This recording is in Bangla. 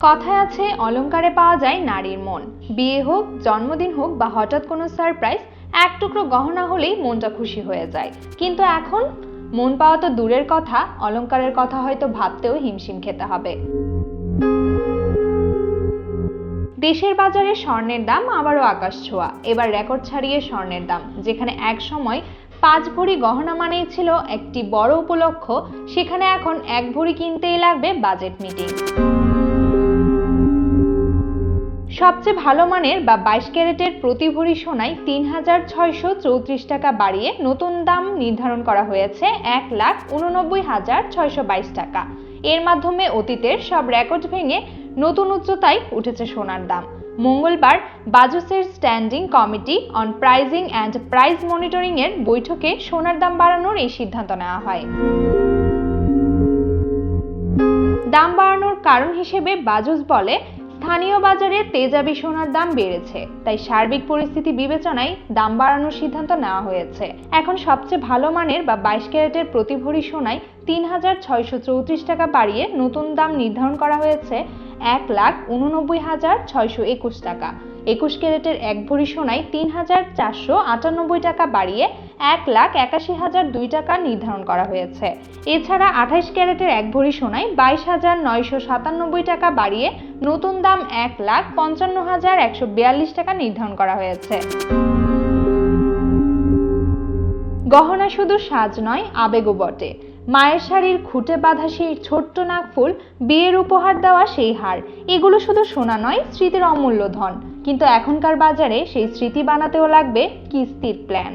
কথায় আছে অলংকারে পাওয়া যায় নারীর মন। বিয়ে হোক, জন্মদিন হোক বা হঠাৎ কোনো সারপ্রাইজ, এক টুকরো গহনা হলেই মনটা খুশি হয়ে যায়। কিন্তু এখন মন পাওয়া তো দূরের কথা, অলংকারের কথা হয়তো ভাবতেও হিমশিম খেতে হবে। দেশের বাজারে স্বর্ণের দাম আবারও আকাশ ছোঁয়া। এবার রেকর্ড ছাড়িয়ে স্বর্ণের দাম, যেখানে এক সময় 5 ভরি গহনা মানেই ছিল একটি বড় উপলক্ষ, সেখানে এখন 1 ভরি কিনতেই লাগবে বাজেট মিটিং। সবচেয়ে ভালো মানের বা 22 ক্যারেটের প্রতি ভরি সোনায় 3,634 টাকা বাড়িয়ে নতুন দাম নির্ধারণ করা হয়েছে 1,89,622 টাকা। এর মাধ্যমে অতীতের সব রেকর্ড ভেঙে নতুন উচ্চতায় উঠেছে সোনার দাম। মঙ্গলবার বাজুসের standing committee on pricing and price monitoring এর বৈঠকে সোনার দাম বাড়ানোর এই সিদ্ধান্ত নেওয়া হয়। দাম বাড়ানোর কারণ হিসেবে বাজুস বলে, স্থানীয় বাজারে তেজাবি সোনার দাম বেড়েছে, তাই সার্বিক পরিস্থিতি বিবেচনায় দাম বাড়ানোর সিদ্ধান্ত নেওয়া হয়েছে। এখন সবচেয়ে ভালো মানের বা 22 ক্যারেটের প্রতি ভরি সোনায় 3,634 টাকা বাড়িয়ে নতুন দাম নির্ধারণ করা হয়েছে 1,89,621 টাকা। 21 ক্যারেটের 1 ভরি সোনায় 3,498 টাকা বাড়িয়ে 1,81,002 টাকা নির্ধারণ করা হয়েছে। এছাড়া 28 ক্যারেটের 1 ভরি সোনায় 22,997 টাকা বাড়িয়ে নতুন দাম 1,55,142 টাকা নির্ধারণ করা হয়েছে। গহনা শুধু সাজ নয়, আবেগও বটে। মায়ের শাড়ির খুঁটে বাঁধা সেই ছোট্ট নাকফুল, বিয়ের উপহার দেওয়া সেই হার, এগুলো শুধু সোনা নয়, স্মৃতির অমূল্য ধন। কিন্তু এখনকার বাজারে সেই স্মৃতি বানাতেও লাগবে কিস্তির প্ল্যান।